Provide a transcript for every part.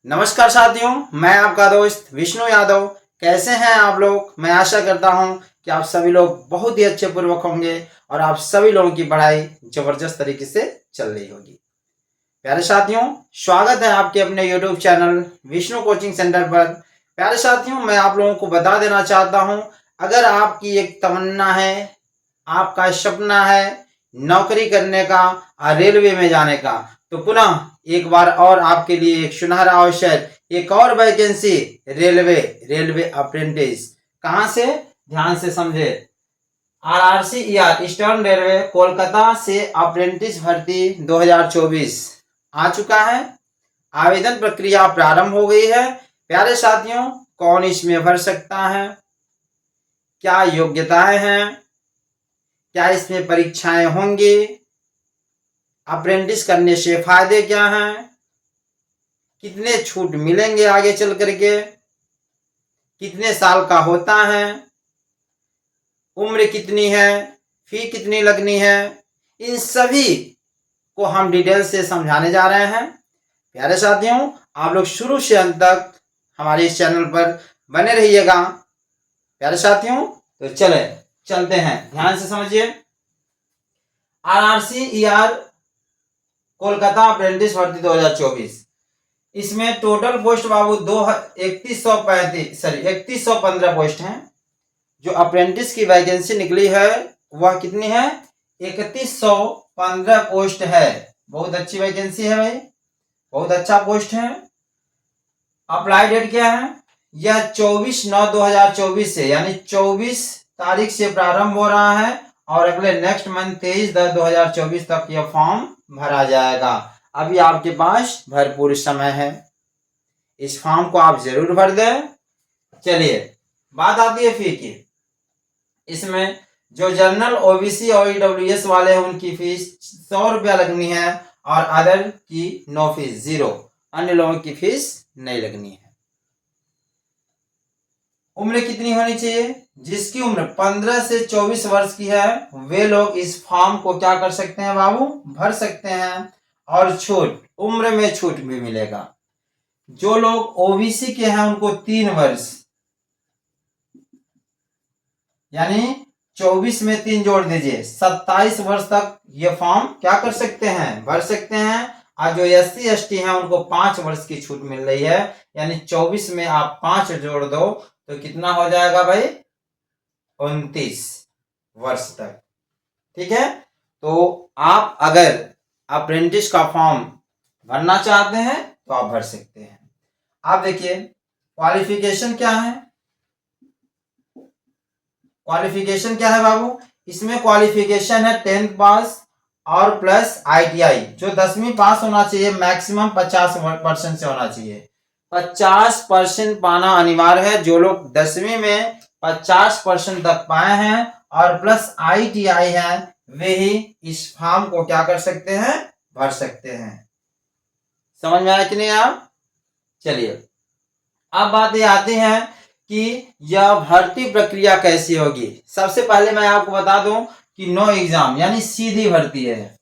नमस्कार साथियों, मैं आपका दोस्त विष्णु यादव। कैसे हैं आप लोग? मैं आशा करता हूं कि आप सभी लोग बहुत ही अच्छे पूर्वक होंगे और आप सभी लोगों की पढ़ाई जबरदस्त तरीके से चल रही होगी। प्यारे साथियों, स्वागत है आपके अपने YouTube channel Vishnu coaching centre पर। प्यारे साथियों, मैं आप लोगों को बता देना चाहता हूं, अगर आपकी एक तमन्ना है, आपका सपना है नौकरी करने का और रेलवे में जाने का, तो पुनः एक बार और आपके लिए एक सुनहरा अवसर, एक और वैकेंसी रेलवे अप्रेंटिस। कहां से? ध्यान से समझे। आरआरसी या ईस्टर्न रेलवे कोलकाता से अप्रेंटिस भर्ती 2024 आ चुका है। आवेदन प्रक्रिया प्रारंभ हो गई है। प्यारे साथियों, कौन इसमें भर सकता है? क्या योग्यताएं हैं? क्या इसमें परीक्षाएं होंगी? अप्रेंटिस करने से फायदे क्या हैं? कितने छूट मिलेंगे आगे चल करके? कितने साल का होता है? उम्र कितनी है? फी कितनी लगनी है? इन सभी को हम डिटेल से समझाने जा रहे हैं। प्यारे साथियों, आप लोग शुरू से अंत तक हमारे इस चैनल पर बने रहिएगा। प्यारे साथियों, तो चलते हैं, ध्यान से समझिए। आरआरसी ईआर कोलकाता अप्रेंटिस भर्ती 2024, इसमें टोटल पोस्ट बाबू 3115 पोस्ट हैं। जो अप्रेंटिस की वैकेंसी निकली है वह कितनी है? 3115 पोस्ट है। बहुत अच्छी वैकेंसी है भाई, बहुत अच्छा पोस्ट है। अप्लाई डेट क्या है? यह 24/9/2024 से, यानी 24 तारीख से प्रारंभ हो रहा है और अगले नेक्स्ट मंथ 23/10/2024 तक यह फॉर्म भरा जाएगा। अभी आपके पास भरपूर समय है, इस फॉर्म को आप जरूर भर दें। चलिए, बात आती है फी की। इसमें जो जनरल, ओबीसी और ईडब्ल्यूएस वाले हैं उनकी फीस 100 रुपया लगनी है और अदर की नो फीस, 0। अन्य लोगों की फीस नहीं लगनी है। उम्र कितनी होनी चाहिए? जिसकी उम्र 15 से 24 वर्ष की है वे लोग इस फॉर्म को क्या कर सकते हैं बाबू? भर सकते हैं। और छूट, उम्र में छूट भी मिलेगा। जो लोग ओबीसी के हैं उनको 3 वर्ष, यानी 24 में 3 जोड़ दीजिए, 27 वर्ष तक ये फॉर्म क्या कर सकते हैं? भर सकते हैं। और जो SC ST हैं उनको 5 वर्ष की छूट मिल रही है, यानी 24 में आप 5 जोड़ दो तो कितना हो जाएगा भाई? 29 वर्ष तक। ठीक है, तो आप अगर अप्रेंटिस का फॉर्म भरना चाहते हैं तो आप भर सकते हैं। आप देखिए, क्वालिफिकेशन क्या है? क्वालिफिकेशन क्या है बाबू? इसमें क्वालिफिकेशन है 10th पास और प्लस ITI। जो 10वीं पास होना चाहिए मैक्सिमम 50% से होना चाहिए। 50% पाना अनिवार्य है। जो लोग 10वीं में 50% तक पाए हैं और प्लस ITI है वे ही इस फॉर्म को क्या कर सकते हैं? भर सकते हैं। समझ में आया कि नहीं आप? चलिए, अब बातें आती हैं कि यह भर्ती प्रक्रिया कैसी होगी। सबसे पहले मैं आपको बता दूं कि नो एग्जाम, यानी सीधी भर्ती है।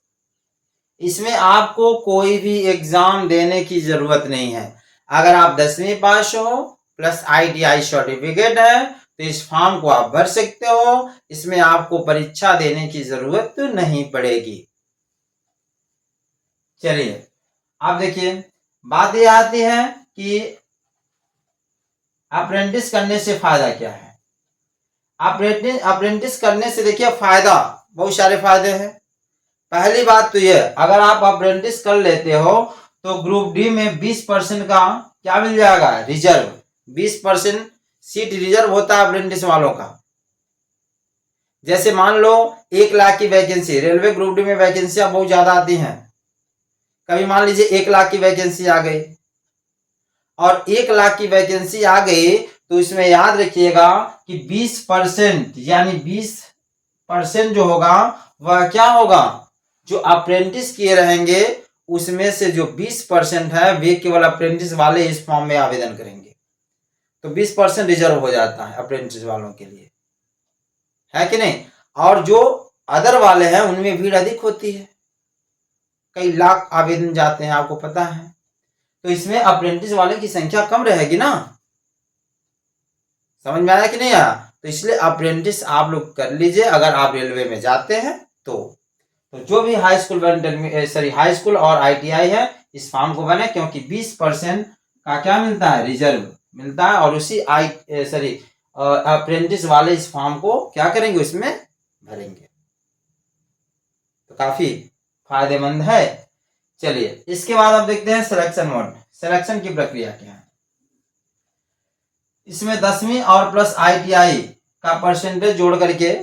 इसमें आपको कोई भी एग्जाम देने की जरूरत नहीं है। अगर आप 10वीं पास हो प्लस ITI सर्टिफिकेट है तो इस फॉर्म को आप भर सकते हो। इसमें आपको परीक्षा देने की जरूरत नहीं पड़ेगी। चलिए, अब देखिए, बात यह आती है कि अप्रेंटिस करने से फायदा क्या है। अप्रेंटिस करने से देखिए फायदा, बहुत सारे फायदे हैं। पहली बात तो यह, अगर आप अप्रेंटिस कर लेते हो तो ग्रुप डी में 20% का क्या मिल जाएगा? रिजर्व। 20% सीट रिजर्व होता है अप्रेंटिस वालों का। जैसे मान लो 1 लाख की वैकेंसी, रेलवे ग्रुप डी में वैकेंसियां बहुत ज्यादा आती हैं। कभी मान लीजिए 1 लाख की वैकेंसी आ गई और 1 लाख की वैकेंसी आ गई तो इसमें याद रखिएगा कि 20%, यानी 20% जो होगा वह क्या होगा? जो अप्रेंटिस किए रहेंगे उसमें से जो 20% है वे केवल अप्रेंटिस वाले इस फॉर्म में आवेदन करेंगे। तो 20% रिजर्व हो जाता है अप्रेंटिस वालों के लिए, है कि नहीं? और जो अदर वाले हैं उनमें भीड़ अधिक होती है, कई लाख आवेदन जाते हैं, आपको पता है। तो इसमें अप्रेंटिस वाले की संख्या कम रहेगी ना। समझ में आया कि नहीं आया? तो इसलिए अप्रेंटिस आप लोग कर लीजिए अगर आप रेलवे में जाते हैं तो जो भी हाई स्कूल और आईटीआई है इस फॉर्म को बने, क्योंकि 20% का क्या मिलता है, रिजर्व मिलता है, और उसी अप्रेंटिस वाले इस फॉर्म को क्या करेंगे, उसमें भरेंगे। तो काफी फायदेमंद है। चलिए इसके बाद आप देखते हैं सिलेक्शन मोड। सिलेक्शन की प्रक्रिया क्या है। इसमें 10वीं और प्लस आईटीआई का परसेंटेज जोड़ करके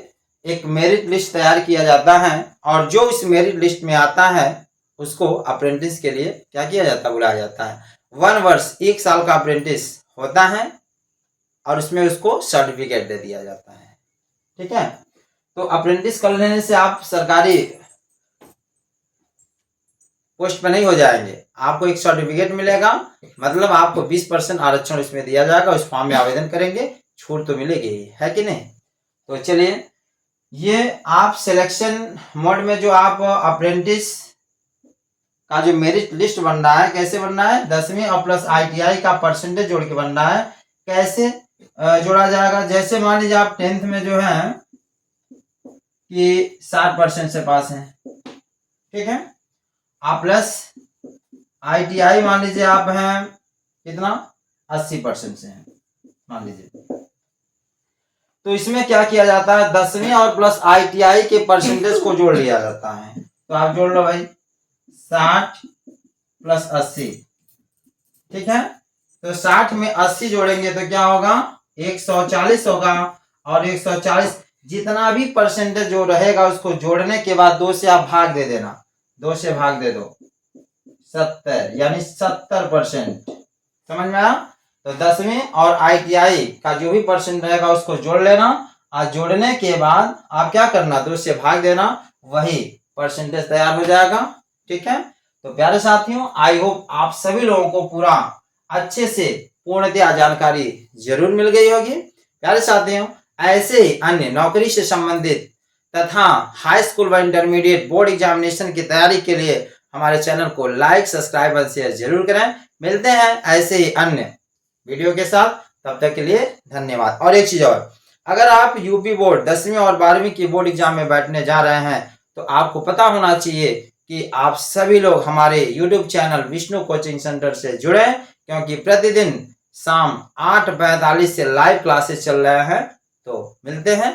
एक मेरिट लिस्ट तैयार किया जाता है, और जो इस मेरिट लिस्ट में आता है उसको अप्रेंटिस के लिए क्या किया जाता है, बुलाया जाता है। 1 वर्ष 1 साल का अप्रेंटिस होता है और उसमें उसको सर्टिफिकेट दे दिया जाता है। ठीक है, तो अप्रेंटिस कर लेने से आप सरकारी पोस्ट पे नहीं हो जाएंगे, आपको एक सर्टिफिकेट मिलेगा, मतलब आपको 20% आरक्षण इसमें दिया जाएगा। उस फॉर्म में आवेदन करेंगे, छूट तो मिलेगी ही, है कि नहीं। तो चलिए, ये आप सिलेक्शन मोड में जो आप अप्रेंटिस का जो मेरिट लिस्ट बन रहा है, कैसे बन रहा है, 10वीं और प्लस आईटीआई का परसेंटेज जोड़ के बन रहा है। कैसे जोड़ा जाएगा, जैसे मान लीजिए आप 10th में जो है कि 60% से पास हैं, ठीक है, आप प्लस आईटीआई मान लीजिए आप हैं कितना, 80% से हैं मान लीजिए। तो इसमें क्या किया जाता है, 10वीं और प्लस आईटीआई के परसेंटेज को जोड़ लिया जाता है। तो आप जोड़ लो भाई, 60 प्लस 80, ठीक है। तो 60 में 80 जोड़ेंगे तो क्या होगा, 140 होगा, और 140 जितना भी परसेंटेज जो रहेगा उसको जोड़ने के बाद 2 से आप भाग दे देना, 2 से भाग दे दो, 70, यानी 70%। समझ में आया। तो 10वीं और आईटीआई का जो भी परसेंट रहेगा उसको जोड़ लेना, और जोड़ने के बाद आप क्या करना, 2 से भाग देना, वही परसेंटेज तैयार हो जाएगा। ठीक है, तो प्यारे साथियों, आई होप आप सभी लोगों को पूरा अच्छे से पूर्णतया जानकारी जरूर मिल गई होगी। प्यारे साथियों, ऐसे ही अन्य नौकरी से संबंधित तथा हाई स्कूल व इंटरमीडिएट बोर्ड एग्जामिनेशन की तैयारी के लिए हमारे चैनल को लाइक, सब्सक्राइब और शेयर जरूर करें। मिलते हैं ऐसे ही अन्य वीडियो के साथ, तब तक के लिए धन्यवाद। और एक चीज और, अगर आप यूपी बोर्ड 10वीं और 12वीं की बोर्ड एग्जाम में बैठने जा रहे हैं तो आपको पता होना चाहिए कि आप सभी लोग हमारे YouTube channel Vishnu coaching centre से जुड़े, क्योंकि प्रतिदिन शाम 8:45 से लाइव क्लासेस चल रहे हैं। तो मिलते हैं